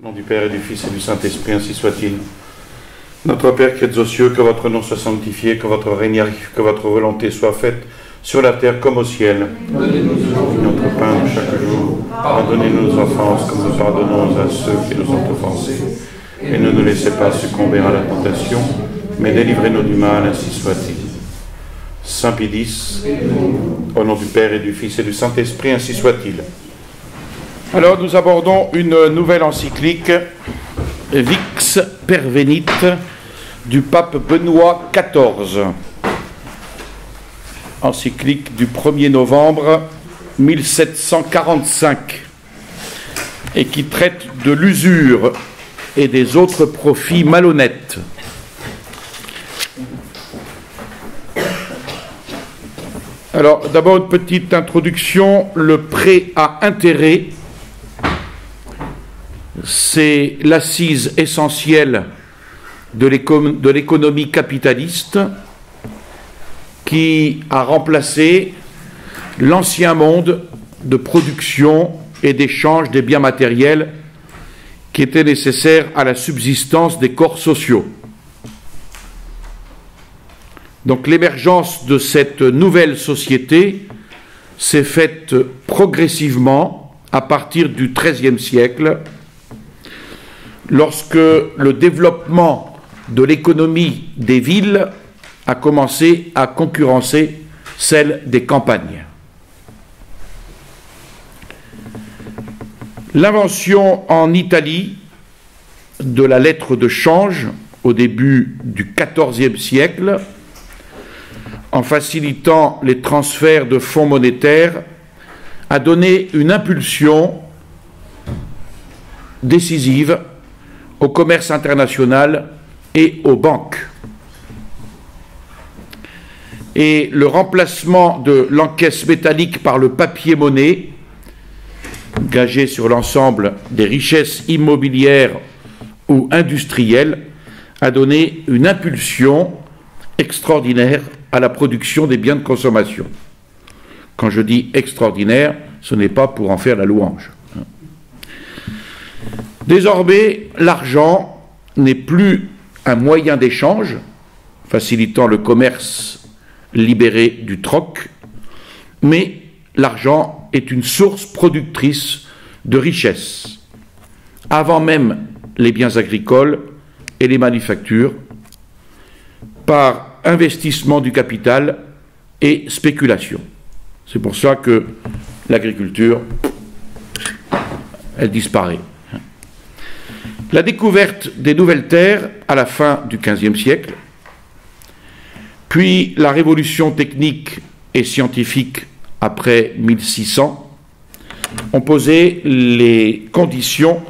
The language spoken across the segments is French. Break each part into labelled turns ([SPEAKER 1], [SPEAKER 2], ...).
[SPEAKER 1] Au nom du Père et du Fils et du Saint-Esprit, ainsi soit-il. Notre Père qui êtes aux cieux, que votre nom soit sanctifié, que votre règne arrive, que votre volonté soit faite sur la terre comme au ciel. Donnez-nous aujourd'hui notre pain de chaque jour. Pardonnez-nous nos offenses comme nous pardonnons à ceux qui nous ont offensés. Et ne nous laissez pas succomber à la tentation, mais délivrez-nous du mal, ainsi soit-il. Saint Pie X, au nom du Père et du Fils et du Saint-Esprit, ainsi soit-il. Alors nous abordons une nouvelle encyclique, Vix Pervenit, du pape Benoît XIV. Encyclique du 1er novembre 1745, et qui traite de l'usure et des autres profits malhonnêtes. Alors d'abord une petite introduction. Le prêt à intérêt, c'est l'assise essentielle de l'économie capitaliste qui a remplacé l'ancien monde de production et d'échange des biens matériels qui étaient nécessaires à la subsistance des corps sociaux. Donc l'émergence de cette nouvelle société s'est faite progressivement à partir du XIIIe siècle, lorsque le développement de l'économie des villes a commencé à concurrencer celle des campagnes. L'invention en Italie de la lettre de change au début du XIVe siècle, en facilitant les transferts de fonds monétaires, a donné une impulsion décisive au commerce international et aux banques. Et le remplacement de l'encaisse métallique par le papier-monnaie, gagé sur l'ensemble des richesses immobilières ou industrielles, a donné une impulsion extraordinaire à la production des biens de consommation. Quand je dis extraordinaire, ce n'est pas pour en faire la louange. Désormais, l'argent n'est plus un moyen d'échange, facilitant le commerce libéré du troc, mais l'argent est une source productrice de richesse, avant même les biens agricoles et les manufactures, par investissement du capital et spéculation. C'est pour ça que l'agriculture, elle disparaît. La découverte des nouvelles terres à la fin du XVe siècle, puis la révolution technique et scientifique après 1600, ont posé les conditions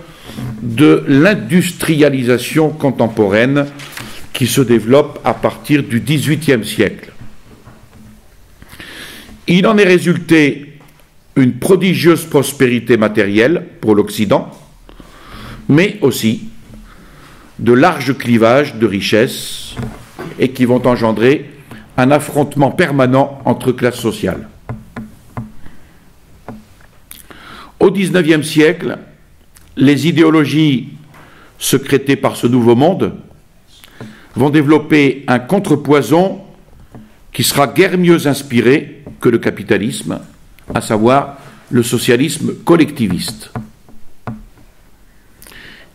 [SPEAKER 1] de l'industrialisation contemporaine qui se développe à partir du XVIIIe siècle. Il en est résulté une prodigieuse prospérité matérielle pour l'Occident, mais aussi de larges clivages de richesses et qui vont engendrer un affrontement permanent entre classes sociales. Au XIXe siècle, les idéologies secrétées par ce nouveau monde vont développer un contrepoison qui sera guère mieux inspiré que le capitalisme, à savoir le socialisme collectiviste.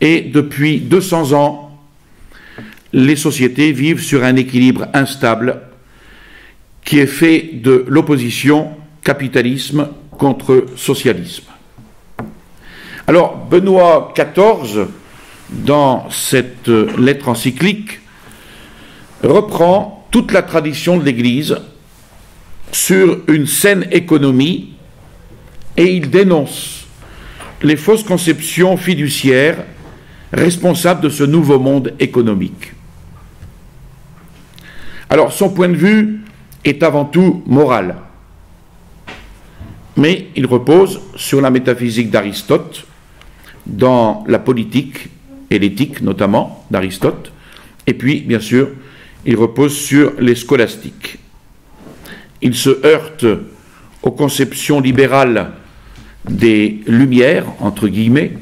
[SPEAKER 1] Et depuis 200 ans, les sociétés vivent sur un équilibre instable qui est fait de l'opposition capitalisme contre socialisme. Alors, Benoît XIV, dans cette lettre encyclique, reprend toute la tradition de l'Église sur une saine économie et il dénonce les fausses conceptions fiduciaires responsables de ce nouveau monde économique. Alors, son point de vue est avant tout moral, mais il repose sur la métaphysique d'Aristote, dans la politique et l'éthique notamment d'Aristote, et puis, bien sûr, il repose sur les scolastiques. Il se heurte aux conceptions libérales des Lumières, entre guillemets,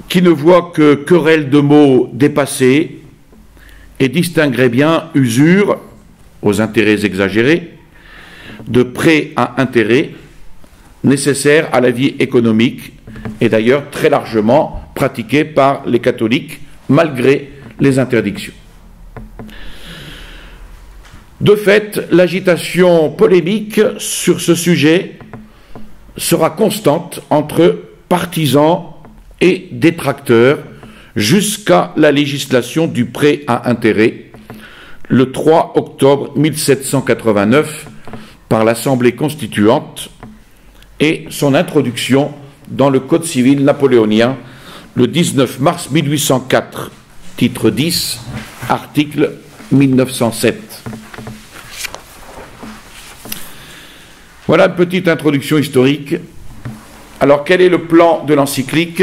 [SPEAKER 1] qui ne voit que querelle de mots dépassés et distinguerait bien usure, aux intérêts exagérés, de prêt à intérêt, nécessaire à la vie économique, et d'ailleurs très largement pratiqué par les catholiques, malgré les interdictions. De fait, l'agitation polémique sur ce sujet sera constante entre partisans et détracteurs jusqu'à la législation du prêt à intérêt le 3 octobre 1789 par l'Assemblée constituante et son introduction dans le Code civil napoléonien le 19 mars 1804, titre 10, article 1907. Voilà une petite introduction historique. Alors, quel est le plan de l'encyclique?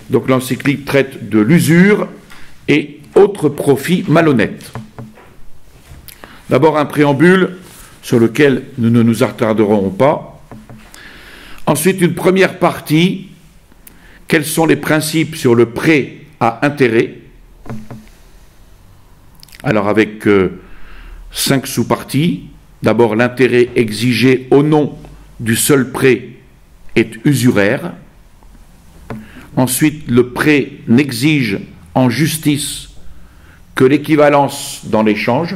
[SPEAKER 1] Donc, l'encyclique traite de l'usure et autres profits malhonnêtes. D'abord, un préambule sur lequel nous ne nous attarderons pas. Ensuite, une première partie. Quels sont les principes sur le prêt à intérêt? Alors, avec 5 sous-parties. D'abord, l'intérêt exigé au nom du seul prêt est usuraire. Ensuite, le prêt n'exige en justice que l'équivalence dans l'échange.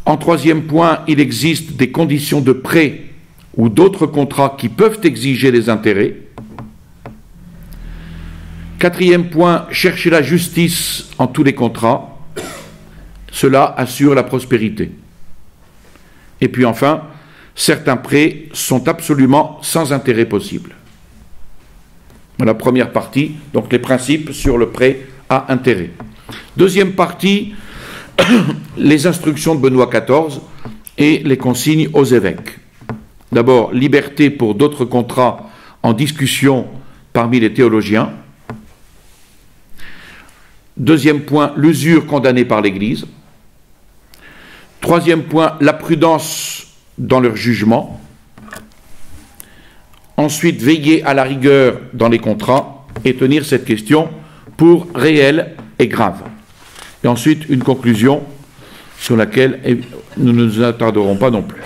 [SPEAKER 1] En troisième point, il existe des conditions de prêt ou d'autres contrats qui peuvent exiger des intérêts. Quatrième point, chercher la justice en tous les contrats. Cela assure la prospérité. Et puis enfin, certains prêts sont absolument sans intérêt possible. La première partie, donc les principes sur le prêt à intérêt. Deuxième partie, les instructions de Benoît XIV et les consignes aux évêques. D'abord, liberté pour d'autres contrats en discussion parmi les théologiens. Deuxième point, l'usure condamnée par l'Église. Troisième point, la prudence dans leur jugement. Ensuite, veiller à la rigueur dans les contrats et tenir cette question pour réelle et grave. Et ensuite, une conclusion sur laquelle nous ne nous attarderons pas non plus.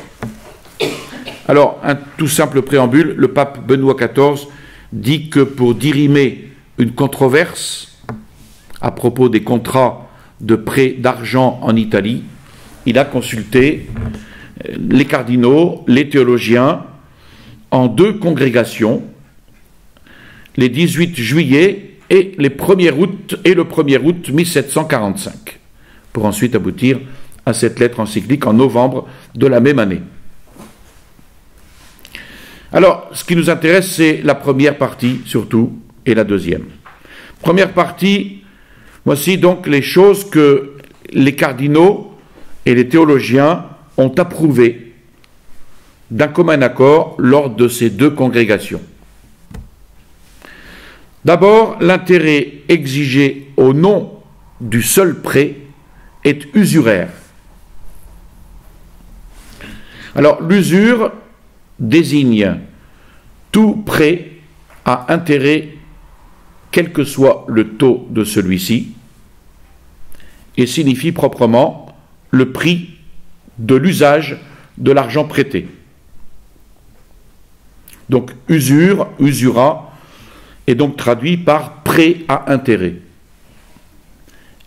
[SPEAKER 1] Alors, un tout simple préambule, le pape Benoît XIV dit que pour dirimer une controverse à propos des contrats de prêt d'argent en Italie, il a consulté les cardinaux, les théologiens, en 2 congrégations, les 18 juillet et le 1er août 1745, pour ensuite aboutir à cette lettre encyclique en novembre de la même année. Alors, ce qui nous intéresse, c'est la première partie, surtout, et la deuxième. Première partie, voici donc les choses que les cardinaux et les théologiens ont approuvées d'un commun accord lors de ces 2 congrégations. D'abord, l'intérêt exigé au nom du seul prêt est usuraire. Alors, l'usure désigne tout prêt à intérêt, quel que soit le taux de celui-ci, et signifie proprement le prix de l'usage de l'argent prêté. Donc, usure, usura, est donc traduit par prêt à intérêt,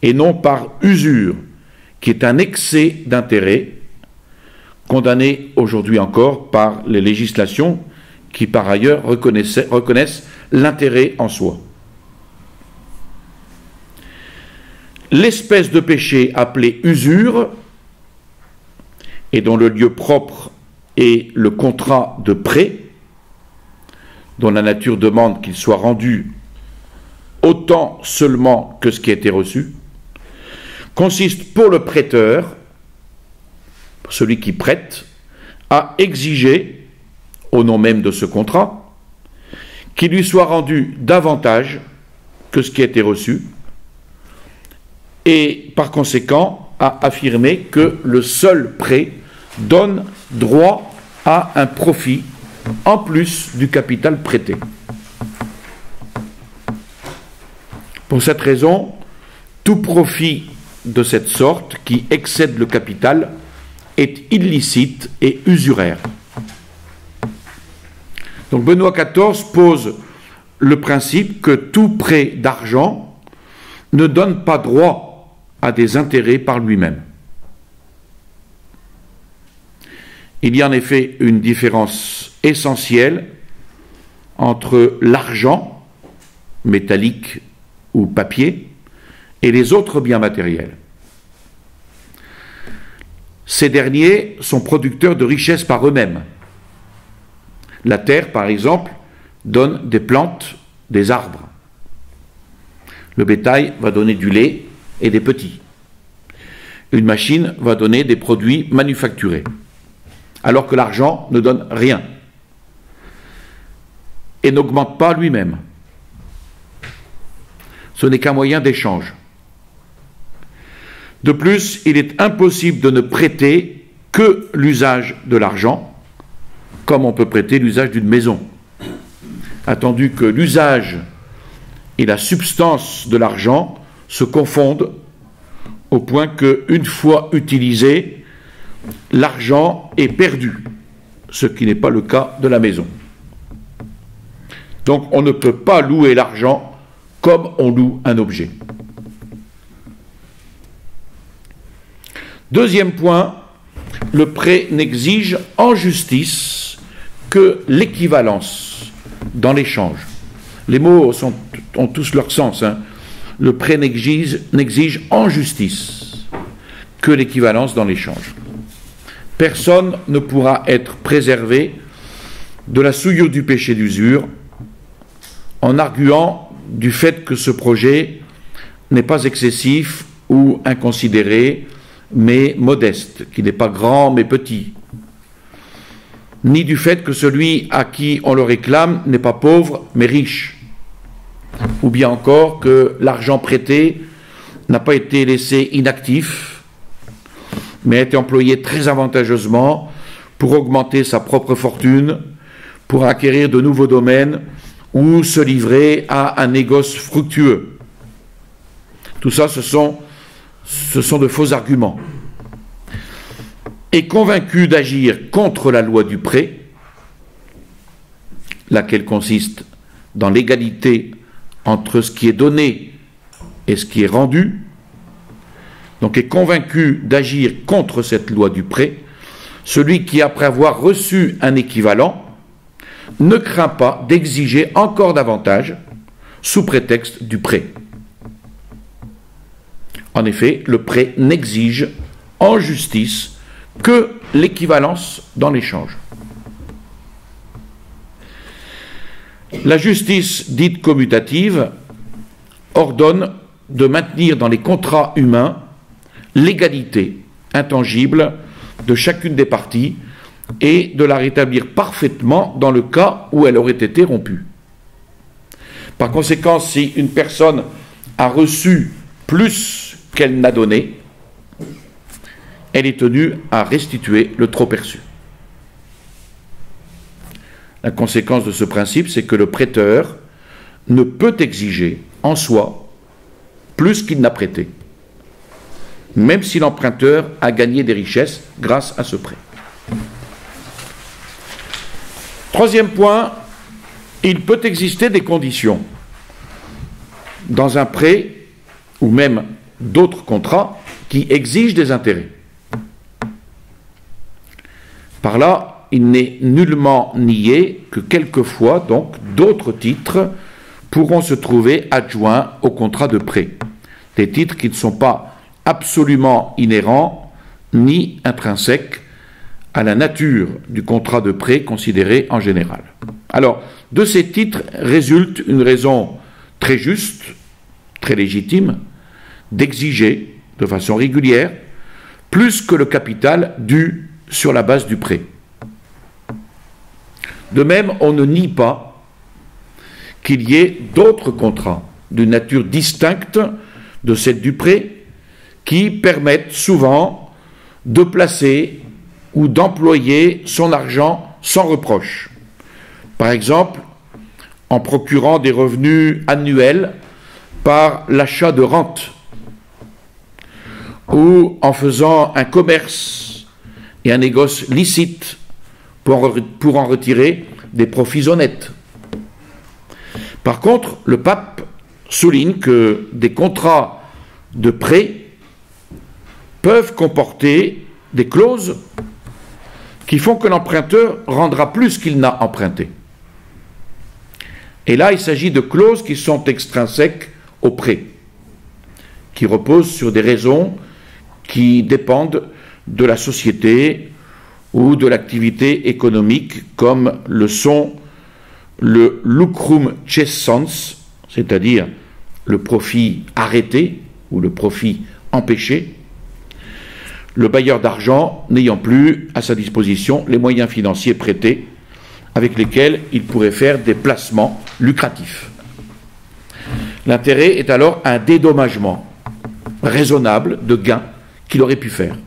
[SPEAKER 1] et non par usure, qui est un excès d'intérêt, condamné aujourd'hui encore par les législations qui, par ailleurs, reconnaissent l'intérêt en soi. L'espèce de péché appelée usure, et dont le lieu propre est le contrat de prêt, dont la nature demande qu'il soit rendu autant seulement que ce qui a été reçu, consiste pour le prêteur, pour celui qui prête, à exiger, au nom même de ce contrat, qu'il lui soit rendu davantage que ce qui a été reçu, et par conséquent à affirmer que le seul prêt donne droit à un profit
[SPEAKER 2] en plus du capital prêté. Pour cette raison, tout profit de cette sorte qui excède le capital est illicite et usuraire. Donc Benoît XIV pose le principe que tout prêt d'argent ne donne pas droit à des intérêts par lui-même. Il y a en effet une différence essentielle entre l'argent, métallique ou papier, et les autres biens matériels. Ces derniers sont producteurs de richesses par eux-mêmes. La terre, par exemple, donne des plantes, des arbres. Le bétail va donner du lait et des petits. Une machine va donner des produits manufacturés, alors que l'argent ne donne rien et n'augmente pas lui-même. Ce n'est qu'un moyen d'échange. De plus, il est impossible de ne prêter que l'usage de l'argent, comme on peut prêter l'usage d'une maison, attendu que l'usage et la substance de l'argent se confondent au point qu'une fois utilisé, l'argent est perdu, ce qui n'est pas le cas de la maison. Donc on ne peut pas louer l'argent comme on loue un objet. Deuxième point, le prêt n'exige en justice que l'équivalence dans l'échange. Les mots ont tous leur sens. Le prêt n'exige en justice que l'équivalence dans l'échange. Personne ne pourra être préservé de la souillure du péché d'usure en arguant du fait que ce projet n'est pas excessif ou inconsidéré, mais modeste, qui n'est pas grand mais petit, ni du fait que celui à qui on le réclame n'est pas pauvre mais riche, ou bien encore que l'argent prêté n'a pas été laissé inactif, mais a été employé très avantageusement pour augmenter sa propre fortune, pour acquérir de nouveaux domaines ou se livrer à un négoce fructueux. Tout ça, ce sont de faux arguments. Et convaincu d'agir contre la loi du prêt, laquelle consiste dans l'égalité entre ce qui est donné et ce qui est rendu, donc est convaincu d'agir contre cette loi du prêt, celui qui, après avoir reçu un équivalent, ne craint pas d'exiger encore davantage sous prétexte du prêt. En effet, le prêt n'exige en justice que l'équivalence dans l'échange. La justice dite commutative ordonne de maintenir dans les contrats humains l'égalité intangible de chacune des parties et de la rétablir parfaitement dans le cas où elle aurait été rompue. Par conséquent, si une personne a reçu plus qu'elle n'a donné, elle est tenue à restituer le trop perçu. La conséquence de ce principe, c'est que le prêteur ne peut exiger en soi plus qu'il n'a prêté, même si l'emprunteur a gagné des richesses grâce à ce prêt. Troisième point, il peut exister des conditions dans un prêt ou même d'autres contrats qui exigent des intérêts. Par là, il n'est nullement nié que quelquefois, donc, d'autres titres pourront se trouver adjoints au contrat de prêt. Des titres qui ne sont pas absolument inhérents ni intrinsèques à la nature du contrat de prêt considéré en général. Alors, de ces titres résulte une raison très juste, très légitime, d'exiger de façon régulière plus que le capital dû sur la base du prêt. De même, on ne nie pas qu'il y ait d'autres contrats d'une nature distincte de celle du prêt qui permettent souvent de placer ou d'employer son argent sans reproche, Par exemple, en procurant des revenus annuels par l'achat de rente, ou en faisant un commerce et un négoce licite pour en retirer des profits honnêtes. Par contre, le pape souligne que des contrats de prêt peuvent comporter des clauses qui font que l'emprunteur rendra plus qu'il n'a emprunté. Et là, il s'agit de clauses qui sont extrinsèques au prêt, qui reposent sur des raisons qui dépendent de la société ou de l'activité économique, comme le sont le lucrum cessans, c'est-à-dire le profit arrêté ou le profit empêché, le bailleur d'argent n'ayant plus à sa disposition les moyens financiers prêtés avec lesquels il pourrait faire des placements lucratifs. L'intérêt est alors un dédommagement raisonnable de gains qu'il aurait pu faire.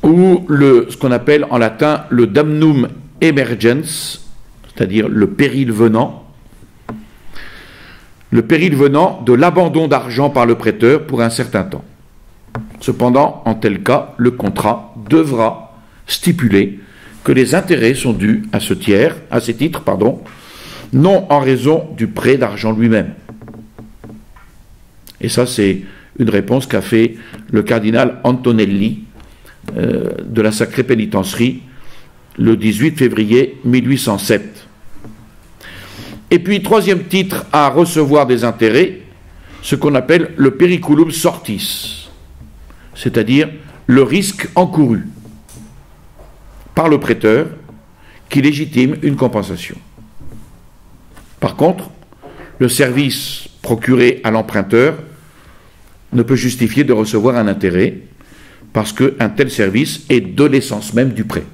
[SPEAKER 2] Ou ce qu'on appelle en latin le damnum emergens, c'est-à-dire le péril venant de l'abandon d'argent par le prêteur pour un certain temps. Cependant, en tel cas, le contrat devra stipuler que les intérêts sont dus à ces titres, non en raison du prêt d'argent lui-même. Et ça, c'est une réponse qu'a fait le cardinal Antonelli de la Sacrée Pénitencerie le 18 février 1807. Et puis, troisième titre à recevoir des intérêts, ce qu'on appelle le periculum sortis, c'est-à-dire le risque encouru par le prêteur qui légitime une compensation. Par contre, le service procuré à l'emprunteur ne peut justifier de recevoir un intérêt parce qu'un tel service est de l'essence même du prêt.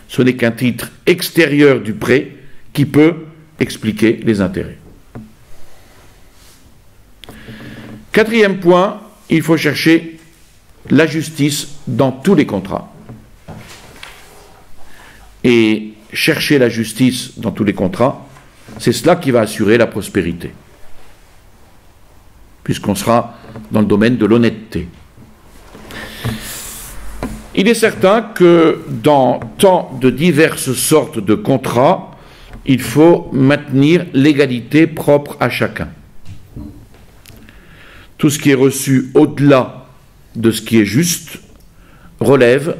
[SPEAKER 2] Ce n'est qu'un titre extérieur du prêt qui peut expliquer les intérêts. Quatrième point, il faut chercher la justice dans tous les contrats. Et chercher la justice dans tous les contrats, c'est cela qui va assurer la prospérité, puisqu'on sera dans le domaine de l'honnêteté. Il est certain que dans tant de diverses sortes de contrats, il faut maintenir l'égalité propre à chacun. Tout ce qui est reçu au-delà de ce qui est juste relève,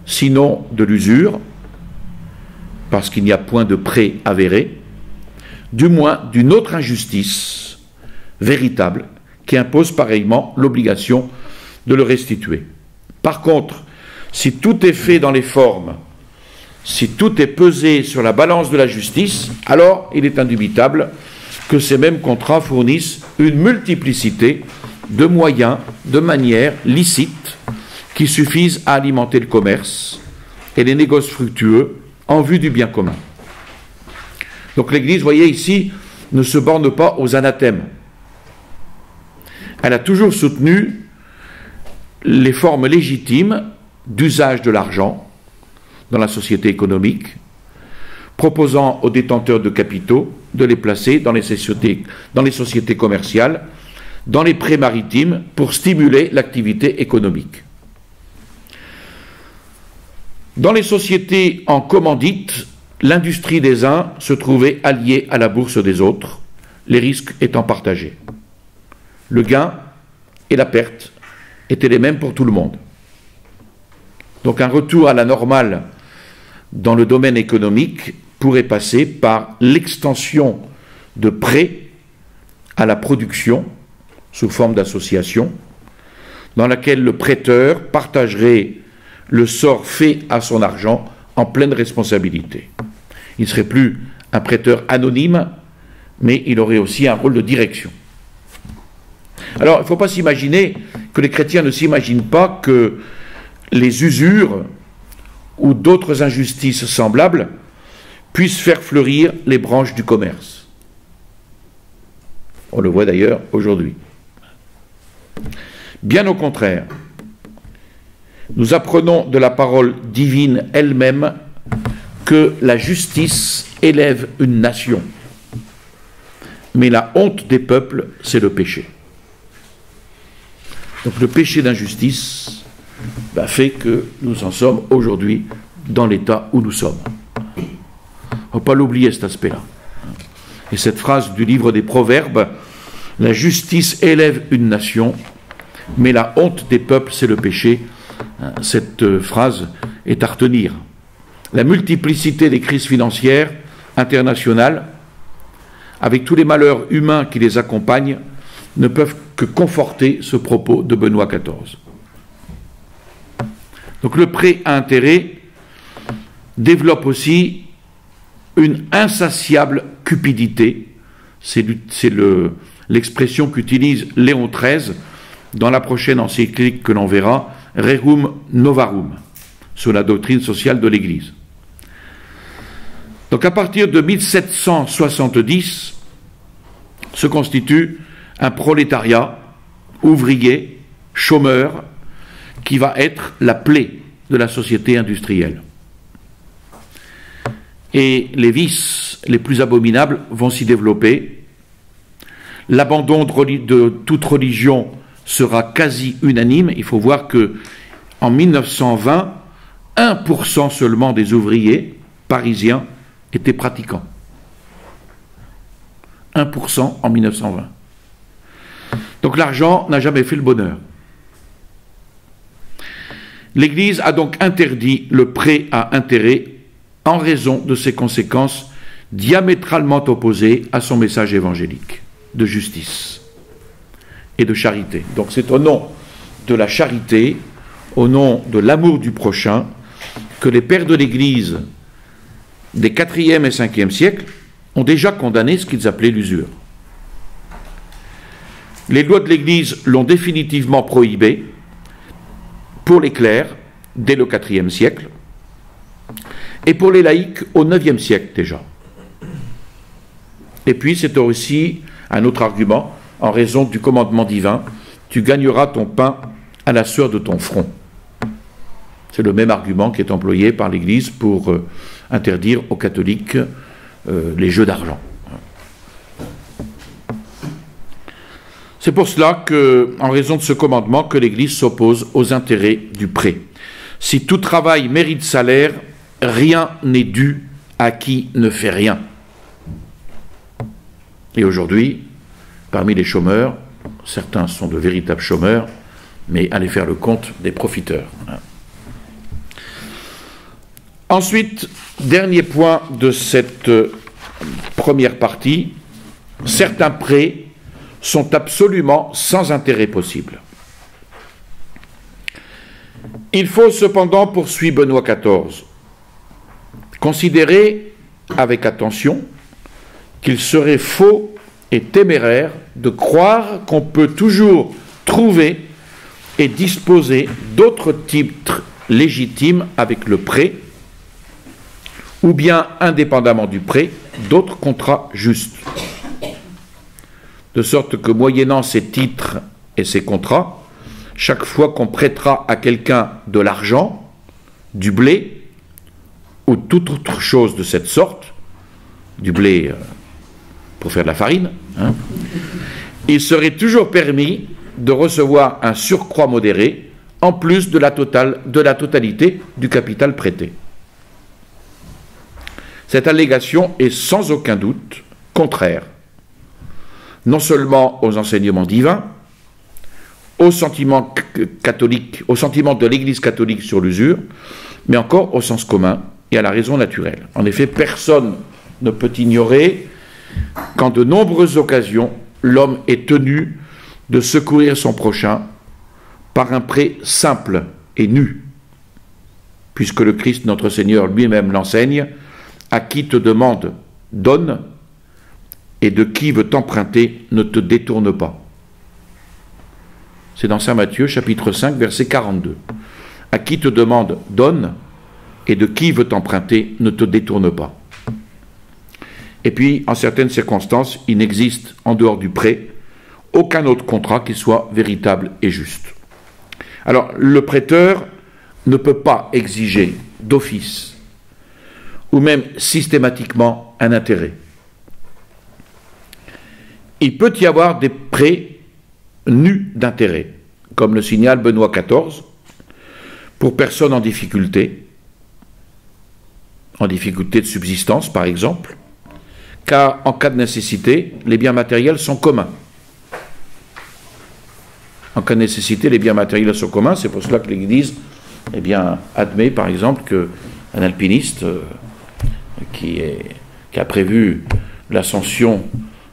[SPEAKER 2] sinon de l'usure, parce qu'il n'y a point de prêt avéré, du moins d'une autre injustice véritable qui impose pareillement l'obligation de le restituer. Par contre, si tout est fait dans les formes, si tout est pesé sur la balance de la justice, alors il est indubitable que ces mêmes contrats fournissent une multiplicité de moyens, de manières licites qui suffisent à alimenter le commerce et les négoces fructueux en vue du bien commun. Donc l'Église, voyez ici, ne se borne pas aux anathèmes. Elle a toujours soutenu les formes légitimes d'usage de l'argent dans la société économique, proposant aux détenteurs de capitaux de les placer dans les sociétés commerciales, dans les prêts maritimes, pour stimuler l'activité économique. Dans les sociétés en commandite, l'industrie des uns se trouvait alliée à la bourse des autres, les risques étant partagés. Le gain et la perte étaient les mêmes pour tout le monde. Donc un retour à la normale dans le domaine économique pourrait passer par l'extension de prêts à la production sous forme d'association, dans laquelle le prêteur partagerait le sort fait à son argent en pleine responsabilité. Il ne serait plus un prêteur anonyme, mais il aurait aussi un rôle de direction. Alors, il ne faut pas s'imaginer que les chrétiens ne s'imaginent pas que les usures ou d'autres injustices semblables puissent faire fleurir les branches du commerce. On le voit d'ailleurs aujourd'hui. Bien au contraire, nous apprenons de la parole divine elle-même que la justice élève une nation. Mais la honte des peuples, c'est le péché. Donc le péché d'injustice fait que nous en sommes aujourd'hui dans l'état où nous sommes. Il ne faut pas l'oublier, cet aspect-là. Et cette phrase du livre des Proverbes, la justice élève une nation, mais la honte des peuples, c'est le péché. Cette phrase est à retenir. La multiplicité des crises financières internationales, avec tous les malheurs humains qui les accompagnent, ne peuvent que conforter ce propos de Benoît XIV. Donc le prêt à intérêt développe aussi une insatiable cupidité. C'est l'expression qu'utilise Léon XIII dans la prochaine encyclique que l'on verra, Rerum Novarum, sur la doctrine sociale de l'Église. Donc à partir de 1770, se constitue un prolétariat ouvrier, chômeur, qui va être la plaie de la société industrielle. Et les vices les plus abominables vont s'y développer. L'abandon de toute religion sera quasi unanime. Il faut voir que en 1920, 1% seulement des ouvriers parisiens étaient pratiquants. 1% en 1920. Donc l'argent n'a jamais fait le bonheur. L'Église a donc interdit le prêt à intérêt en raison de ses conséquences diamétralement opposées à son message évangélique de justice et de charité. Donc c'est au nom de la charité, au nom de l'amour du prochain, que les pères de l'Église des 4e et 5e siècles ont déjà condamné ce qu'ils appelaient l'usure. Les lois de l'Église l'ont définitivement prohibé pour les clercs dès le 4e siècle et pour les laïcs au 9e siècle déjà. Et puis c'est aussi un autre argument, en raison du commandement divin, tu gagneras ton pain à la sueur de ton front. C'est le même argument qui est employé par l'Église pour interdire aux catholiques les jeux d'argent. C'est pour cela que, en raison de ce commandement, que l'Église s'oppose aux intérêts du prêt. Si tout travail mérite salaire, rien n'est dû à qui ne fait rien. Et aujourd'hui, parmi les chômeurs, certains sont de véritables chômeurs, mais allez faire le compte des profiteurs. Ensuite, dernier point de cette première partie, certains prêts sont absolument sans intérêt possible. Il faut cependant, poursuit Benoît XIV, considérer avec attention qu'il serait faux et téméraire de croire qu'on peut toujours trouver et disposer d'autres titres légitimes avec le prêt, ou bien, indépendamment du prêt, d'autres contrats justes. De sorte que, moyennant ces titres et ces contrats, chaque fois qu'on prêtera à quelqu'un de l'argent, du blé, ou toute autre chose de cette sorte, du blé pour faire de la farine, il serait toujours permis de recevoir un surcroît modéré, en plus de la totalité du capital prêté. Cette allégation est sans aucun doute contraire, non seulement aux enseignements divins, au sentiment catholique, au sentiment de l'Église catholique sur l'usure, mais encore au sens commun et à la raison naturelle. En effet, personne ne peut ignorer qu'en de nombreuses occasions, l'homme est tenu de secourir son prochain par un prêt simple et nu, puisque le Christ, notre Seigneur, lui-même l'enseigne: à qui te demande, donne, et de qui veut t'emprunter, ne te détourne pas. C'est dans Saint Matthieu, chapitre 5, verset 42. À qui te demande, donne, et de qui veut t'emprunter, ne te détourne pas. Et puis, en certaines circonstances, il n'existe, en dehors du prêt, aucun autre contrat qui soit véritable et juste. Alors, le prêteur ne peut pas exiger d'office ou même systématiquement un intérêt. Il peut y avoir des prêts nus d'intérêt, comme le signale Benoît XIV, pour personnes en difficulté de subsistance par exemple, car en cas de nécessité, les biens matériels sont communs. En cas de nécessité, les biens matériels sont communs, c'est pour cela que l'Église admet par exemple qu'un alpiniste qui a prévu l'ascension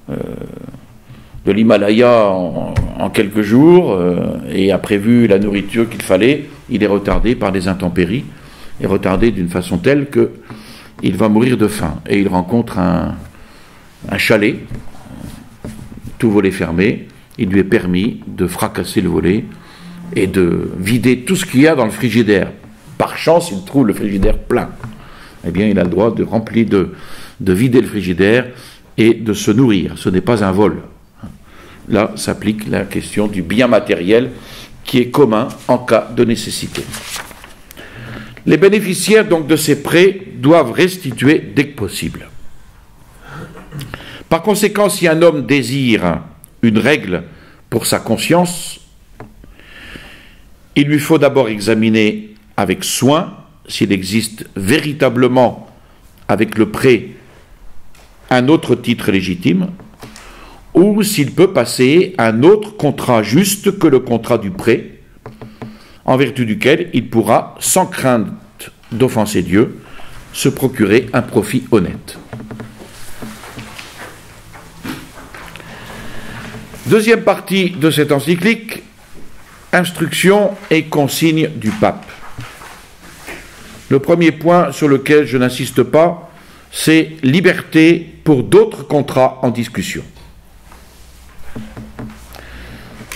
[SPEAKER 2] de l'Himalaya en quelques jours et a prévu la nourriture qu'il fallait, il est retardé par des intempéries, est retardé d'une façon telle qu'il va mourir de faim. Et il rencontre un chalet, tout volet fermé, il lui est permis de fracasser le volet et de vider tout ce qu'il y a dans le frigidaire. Par chance, il trouve le frigidaire plein. Eh bien, il a le droit de vider le frigidaire et de se nourrir. Ce n'est pas un vol. Là s'applique la question du bien matériel qui est commun en cas de nécessité. Les bénéficiaires donc de ces prêts doivent restituer dès que possible. Par conséquent, si un homme désire une règle pour sa conscience, il lui faut d'abord examiner avec soin s'il existe véritablement avec le prêt un autre titre légitime, ou s'il peut passer un autre contrat juste que le contrat du prêt, en vertu duquel il pourra, sans crainte d'offenser Dieu, se procurer un profit honnête. Deuxième partie de cette encyclique, instructions et consignes du pape. Le premier point sur lequel je n'insiste pas, c'est liberté pour d'autres contrats en discussion.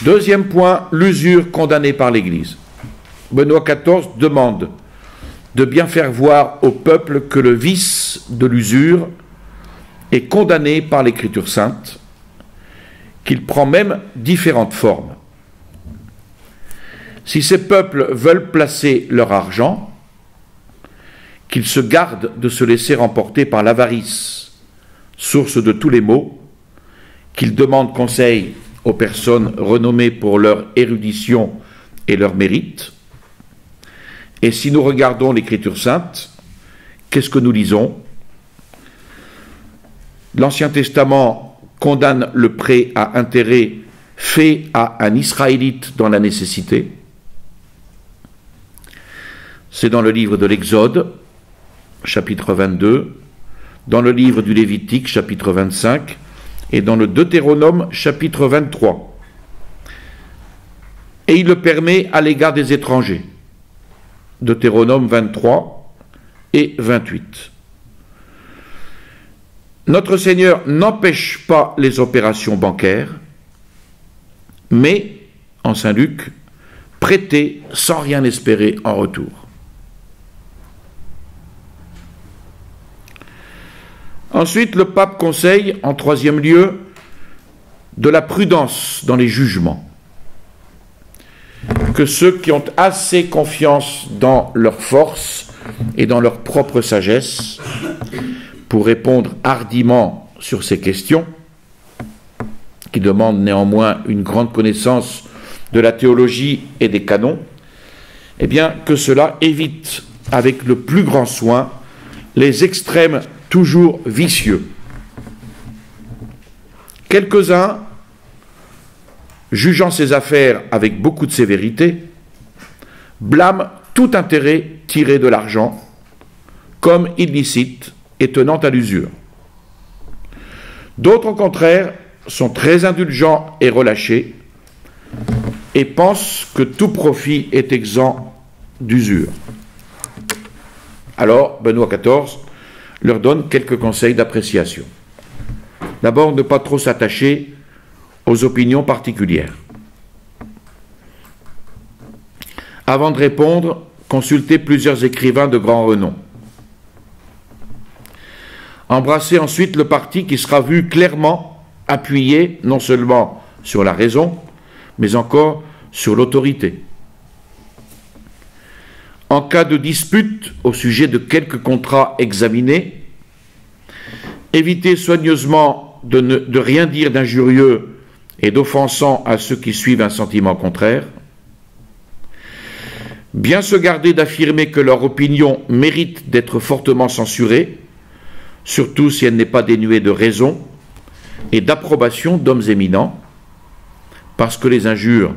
[SPEAKER 2] Deuxième point, l'usure condamnée par l'Église. Benoît XIV demande de bien faire voir au peuple que le vice de l'usure est condamné par l'Écriture sainte, qu'il prend même différentes formes. Si ces peuples veulent placer leur argent, qu'ils se gardent de se laisser emporter par l'avarice, source de tous les maux, qu'ils demandent conseil aux personnes renommées pour leur érudition et leur mérite. Et si nous regardons l'Écriture sainte, qu'est-ce que nous lisons? L'Ancien Testament condamne le prêt à intérêt fait à un Israélite dans la nécessité. C'est dans le livre de l'Exode, chapitre 22, dans le livre du Lévitique, chapitre 25, et dans le Deutéronome, chapitre 23. Et il le permet à l'égard des étrangers. Deutéronome 23 et 28. Notre Seigneur n'empêche pas les opérations bancaires, mais, en Saint Luc, prêter sans rien espérer en retour. Ensuite, le pape conseille, en troisième lieu, de la prudence dans les jugements. Que ceux qui ont assez confiance dans leur force et dans leur propre sagesse pour répondre hardiment sur ces questions, qui demandent néanmoins une grande connaissance de la théologie et des canons, eh bien que cela évite avec le plus grand soin les extrêmes toujours vicieux. Quelques-uns, jugeant ces affaires avec beaucoup de sévérité, blâment tout intérêt tiré de l'argent comme illicite et tenant à l'usure. D'autres, au contraire, sont très indulgents et relâchés et pensent que tout profit est exempt d'usure. Alors, Benoît XIV leur donne quelques conseils d'appréciation. D'abord, ne pas trop s'attacher aux opinions particulières. Avant de répondre, consulter plusieurs écrivains de grand renom. Embrasser ensuite le parti qui sera vu clairement appuyé non seulement sur la raison, mais encore sur l'autorité. En cas de dispute au sujet de quelque contrat examiné, éviter soigneusement de rien dire d'injurieux et d'offensant à ceux qui suivent un sentiment contraire, bien se garder d'affirmer que leur opinion mérite d'être fortement censurée, surtout si elle n'est pas dénuée de raison et d'approbation d'hommes éminents, parce que les injures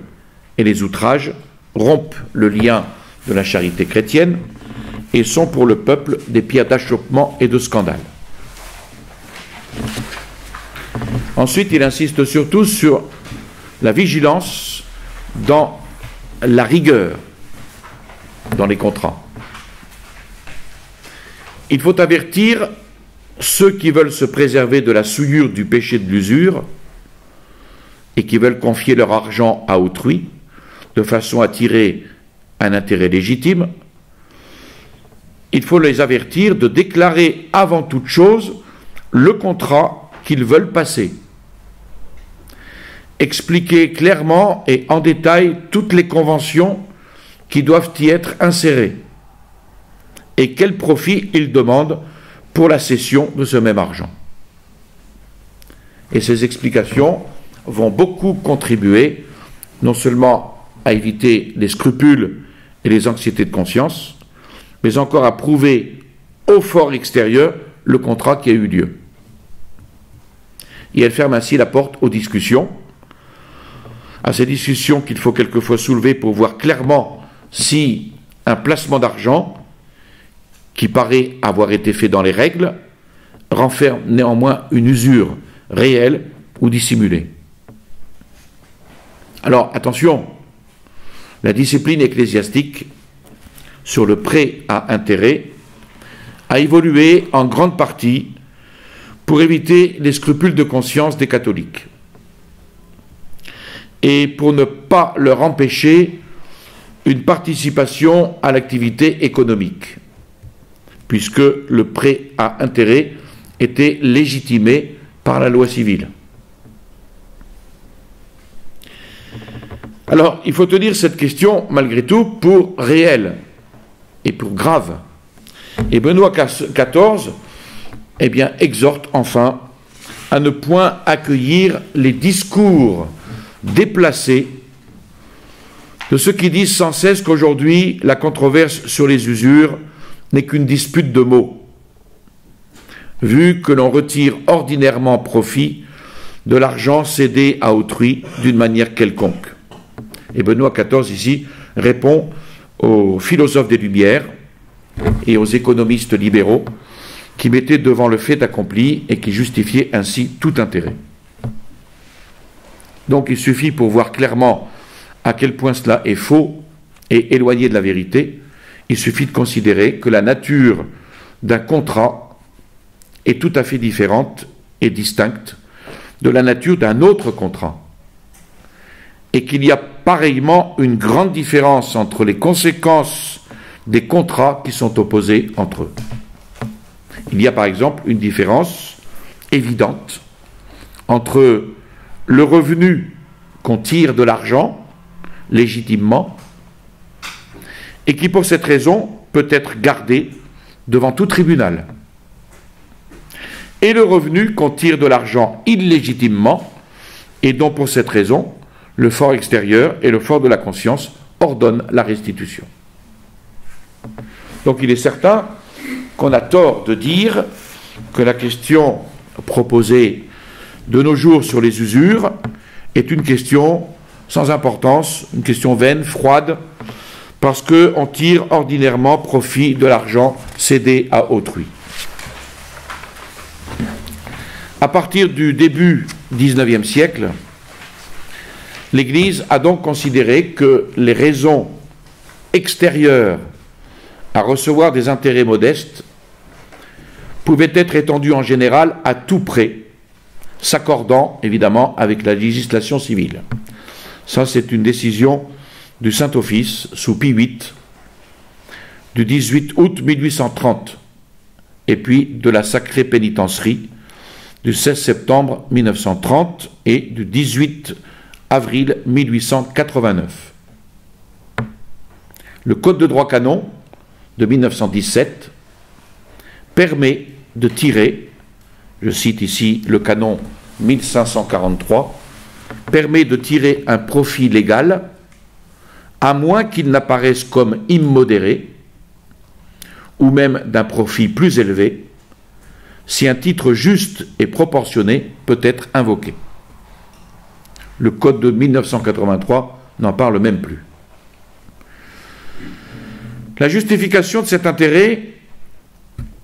[SPEAKER 2] et les outrages rompent le lien de la charité chrétienne et sont pour le peuple des pierres d'achoppement et de scandale. Ensuite, il insiste surtout sur la vigilance dans la rigueur dans les contrats. Il faut avertir ceux qui veulent se préserver de la souillure du péché de l'usure et qui veulent confier leur argent à autrui de façon à tirer un intérêt légitime. Il faut les avertir de déclarer avant toute chose le contrat qu'ils veulent passer. Expliquer clairement et en détail toutes les conventions qui doivent y être insérées et quel profit ils demandent pour la cession de ce même argent. Et ces explications vont beaucoup contribuer non seulement à éviter les scrupules et les anxiétés de conscience, mais encore à prouver au fort extérieur le contrat qui a eu lieu. Et elle ferme ainsi la porte aux discussions, à ces discussions qu'il faut quelquefois soulever pour voir clairement si un placement d'argent qui paraît avoir été fait dans les règles renferme néanmoins une usure réelle ou dissimulée. Alors attention, la discipline ecclésiastique sur le prêt à intérêt a évolué en grande partie pour éviter les scrupules de conscience des catholiques et pour ne pas leur empêcher une participation à l'activité économique, puisque le prêt à intérêt était légitimé par la loi civile. Alors, il faut tenir cette question, malgré tout, pour réelle et pour grave. Et Benoît XIV, exhorte enfin à ne point accueillir les discours déplacés de ceux qui disent sans cesse qu'aujourd'hui, la controverse sur les usures n'est qu'une dispute de mots, vu que l'on retire ordinairement profit de l'argent cédé à autrui d'une manière quelconque. Et Benoît XIV, ici, répond aux philosophes des Lumières et aux économistes libéraux qui mettaient devant le fait accompli et qui justifiaient ainsi tout intérêt. Donc il suffit pour voir clairement à quel point cela est faux et éloigné de la vérité, il suffit de considérer que la nature d'un contrat est tout à fait différente et distincte de la nature d'un autre contrat. Et qu'il y a pareillement une grande différence entre les conséquences des contrats qui sont opposés entre eux. Il y a par exemple une différence évidente entre le revenu qu'on tire de l'argent légitimement et qui pour cette raison peut être gardé devant tout tribunal, et le revenu qu'on tire de l'argent illégitimement et dont pour cette raison le fort extérieur et le fort de la conscience ordonnent la restitution. Donc il est certain qu'on a tort de dire que la question proposée de nos jours sur les usures est une question sans importance, une question vaine, froide, parce qu'on tire ordinairement profit de l'argent cédé à autrui. À partir du début du XIXe siècle, l'Église a donc considéré que les raisons extérieures à recevoir des intérêts modestes pouvaient être étendues en général à tout prêt, s'accordant évidemment avec la législation civile. Ça, c'est une décision du Saint-Office sous Pie VIII du 18 août 1830 et puis de la Sacrée Pénitencerie du 16 septembre 1930 et du 18 avril 1889. Le Code de droit canon de 1917 permet de tirer, je cite ici le canon 1543, permet de tirer un profit légal à moins qu'il n'apparaisse comme immodéré ou même d'un profit plus élevé si un titre juste et proportionné peut être invoqué. Le Code de 1983 n'en parle même plus. La justification de cet intérêt,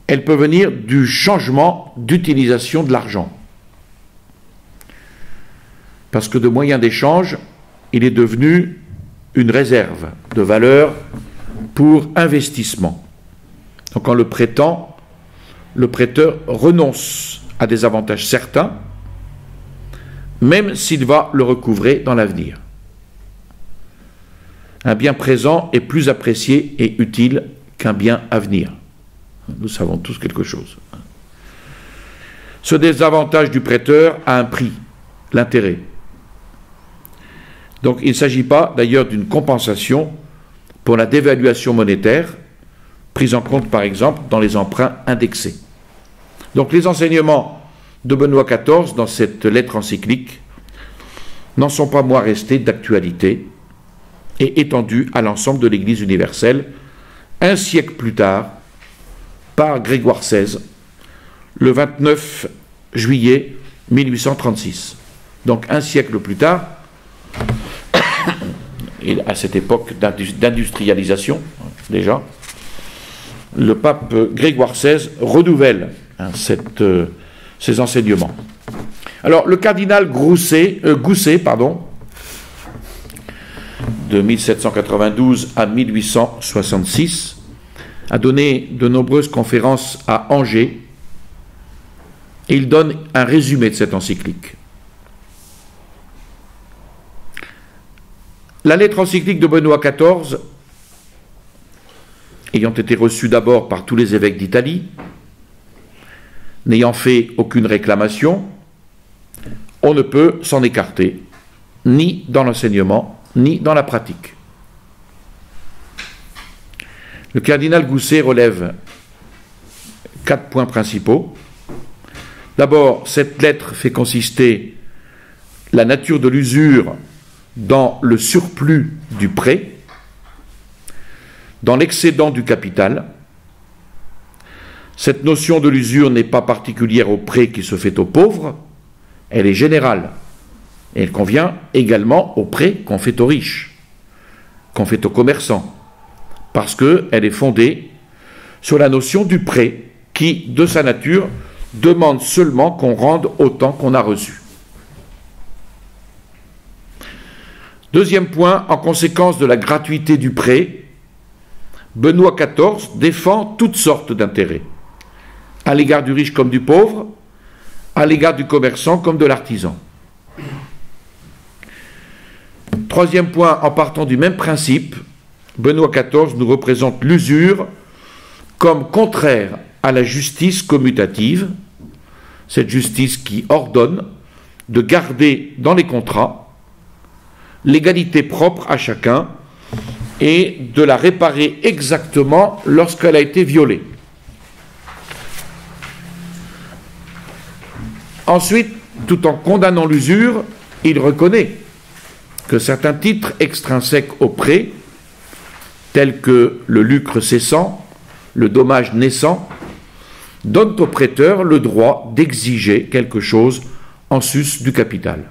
[SPEAKER 2] elle peut venir du changement d'utilisation de l'argent. Parce que de moyen d'échange, il est devenu une réserve de valeur pour investissement. Donc en le prêtant, le prêteur renonce à des avantages certains, même s'il va le recouvrer dans l'avenir. Un bien présent est plus apprécié et utile qu'un bien à venir. Nous savons tous quelque chose. Ce désavantage du prêteur a un prix, l'intérêt. Donc il ne s'agit pas d'ailleurs d'une compensation pour la dévaluation monétaire, prise en compte par exemple dans les emprunts indexés. Donc les enseignements de Benoît XIV dans cette lettre encyclique n'en sont pas moins restés d'actualité et étendus à l'ensemble de l'Église universelle, un siècle plus tard, par Grégoire XVI, le 29 juillet 1836. Donc un siècle plus tard, et à cette époque d'industrialisation, déjà, le pape Grégoire XVI renouvelle ces enseignements. Alors, le cardinal Gousset, de 1792 à 1866, a donné de nombreuses conférences à Angers, et il donne un résumé de cette encyclique. La lettre encyclique de Benoît XIV, ayant été reçue d'abord par tous les évêques d'Italie, n'ayant fait aucune réclamation, on ne peut s'en écarter, ni dans l'enseignement, ni dans la pratique. Le cardinal Gousset relève 4 points principaux. D'abord, cette lettre fait consister la nature de l'usure dans le surplus du prêt, dans l'excédent du capital. Cette notion de l'usure n'est pas particulière au prêt qui se fait aux pauvres, elle est générale. Et elle convient également au prêt qu'on fait aux riches, qu'on fait aux commerçants, parce qu'elle est fondée sur la notion du prêt qui, de sa nature, demande seulement qu'on rende autant qu'on a reçu. Deuxième point, en conséquence de la gratuité du prêt, Benoît XIV défend toutes sortes d'intérêts, à l'égard du riche comme du pauvre, à l'égard du commerçant comme de l'artisan. Troisième point, en partant du même principe, Benoît XIV nous représente l'usure comme contraire à la justice commutative, cette justice qui ordonne de garder dans les contrats l'égalité propre à chacun et de la réparer exactement lorsqu'elle a été violée. Ensuite, tout en condamnant l'usure, il reconnaît que certains titres extrinsèques au prêt, tels que le lucre cessant, le dommage naissant, donnent au prêteur le droit d'exiger quelque chose en sus du capital.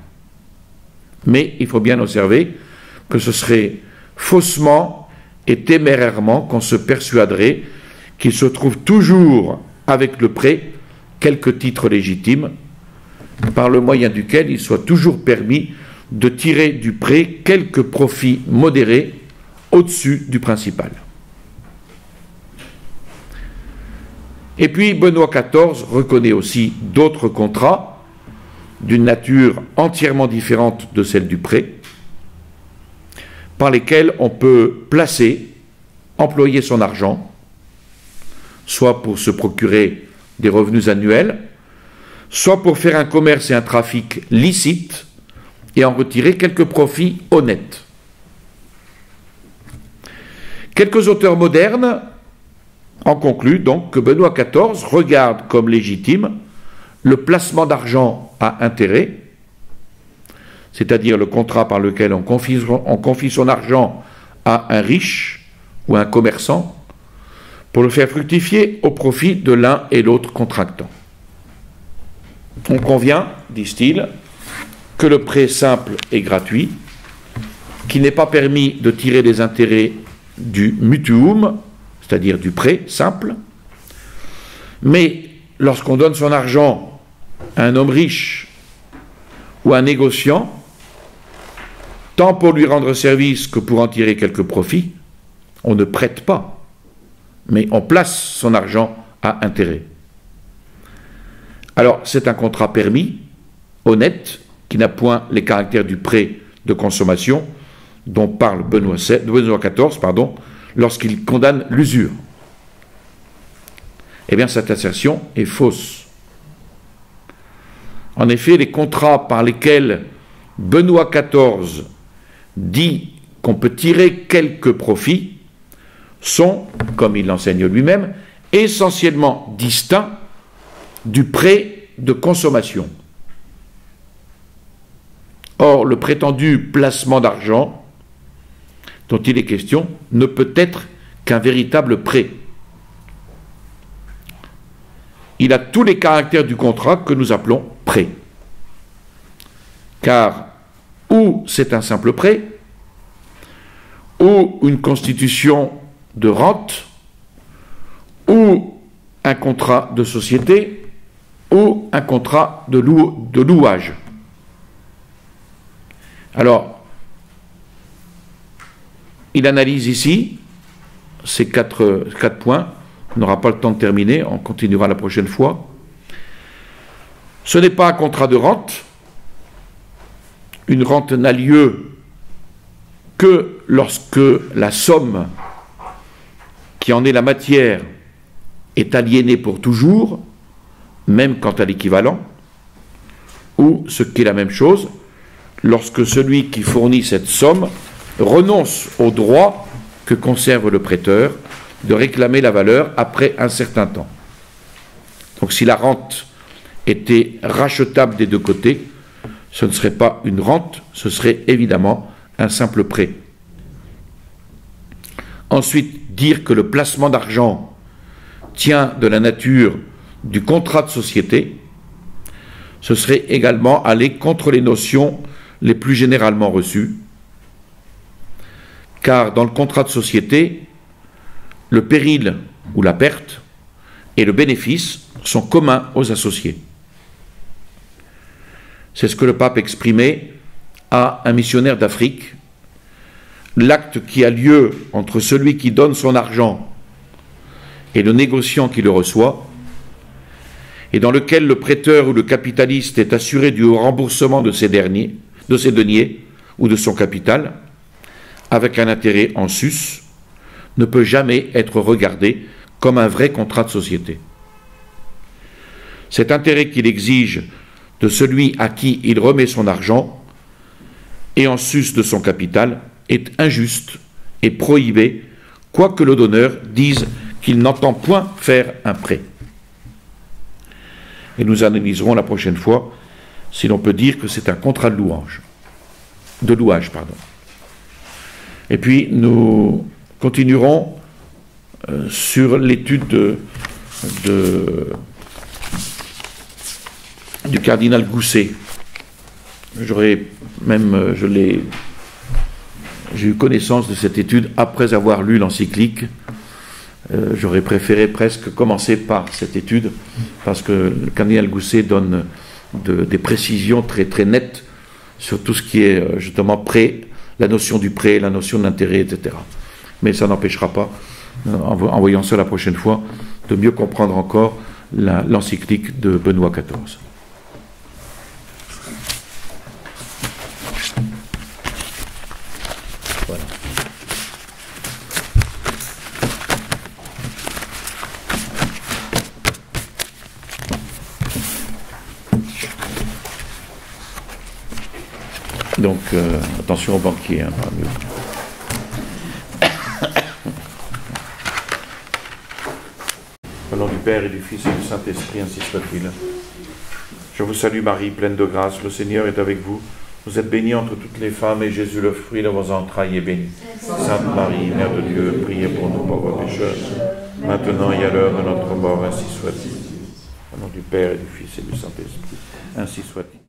[SPEAKER 2] Mais il faut bien observer que ce serait faussement et témérairement qu'on se persuaderait qu'il se trouve toujours avec le prêt quelques titres légitimes, par le moyen duquel il soit toujours permis de tirer du prêt quelques profits modérés au-dessus du principal. Et puis Benoît XIV reconnaît aussi d'autres contrats d'une nature entièrement différente de celle du prêt, par lesquels on peut placer, employer son argent, soit pour se procurer des revenus annuels, soit pour faire un commerce et un trafic licites et en retirer quelques profits honnêtes. Quelques auteurs modernes en conclut donc que Benoît XIV regarde comme légitime le placement d'argent à intérêt, c'est-à-dire le contrat par lequel on confie son argent à un riche ou un commerçant pour le faire fructifier au profit de l'un et l'autre contractant. On convient, disent-ils, que le prêt simple est gratuit, qu'il n'est pas permis de tirer des intérêts du mutuum, c'est-à-dire du prêt simple, mais lorsqu'on donne son argent à un homme riche ou à un négociant, tant pour lui rendre service que pour en tirer quelques profits, on ne prête pas, mais on place son argent à intérêt. Alors, c'est un contrat permis, honnête, qui n'a point les caractères du prêt de consommation dont parle Benoît XIV, lorsqu'il condamne l'usure. Eh bien, cette assertion est fausse. En effet, les contrats par lesquels Benoît XIV dit qu'on peut tirer quelques profits sont, comme il l'enseigne lui-même, essentiellement distincts du prêt de consommation. Or, le prétendu placement d'argent dont il est question ne peut être qu'un véritable prêt. Il a tous les caractères du contrat que nous appelons prêt. Car ou c'est un simple prêt, ou une constitution de rente, ou un contrat de société, ou un contrat de louage. Alors, il analyse ici ces quatre points. On n'aura pas le temps de terminer, on continuera la prochaine fois. Ce n'est pas un contrat de rente. Une rente n'a lieu que lorsque la somme qui en est la matière est aliénée pour toujours, même quant à l'équivalent, ou, ce qui est la même chose, lorsque celui qui fournit cette somme renonce au droit que conserve le prêteur de réclamer la valeur après un certain temps. Donc si la rente était rachetable des deux côtés, ce ne serait pas une rente, ce serait évidemment un simple prêt. Ensuite, dire que le placement d'argent tient de la nature du contrat de société, ce serait également aller contre les notions les plus généralement reçues, car dans le contrat de société, le péril ou la perte et le bénéfice sont communs aux associés. C'est ce que le pape exprimait à un missionnaire d'Afrique. L'acte qui a lieu entre celui qui donne son argent et le négociant qui le reçoit, et dans lequel le prêteur ou le capitaliste est assuré du remboursement de ses deniers ou de son capital, avec un intérêt en sus, ne peut jamais être regardé comme un vrai contrat de société. Cet intérêt qu'il exige de celui à qui il remet son argent et en sus de son capital est injuste et prohibé, quoique le donneur dise qu'il n'entend point faire un prêt. Et nous analyserons la prochaine fois si l'on peut dire que c'est un contrat de louage. Et puis nous continuerons sur l'étude du cardinal Gousset. J'ai eu connaissance de cette étude après avoir lu l'encyclique. J'aurais préféré presque commencer par cette étude, parce que le cardinal Gousset donne des précisions très, très nettes sur tout ce qui est justement prêt, la notion du prêt, la notion d'intérêt, etc. Mais ça n'empêchera pas, en voyant ça la prochaine fois, de mieux comprendre encore l'encyclique de Benoît XIV. Voilà. Donc, attention aux banquiers, hein, parmi eux.
[SPEAKER 1] nom du Père et du Fils et du Saint-Esprit, ainsi soit-il. Je vous salue Marie, pleine de grâce, le Seigneur est avec vous. Vous êtes bénie entre toutes les femmes, et Jésus, le fruit de vos entrailles, est béni. Sainte Marie, Mère de Dieu, priez pour nous pauvres pécheurs, maintenant et à l'heure de notre mort, ainsi soit-il. Au nom du Père et du Fils et du Saint-Esprit, ainsi soit-il.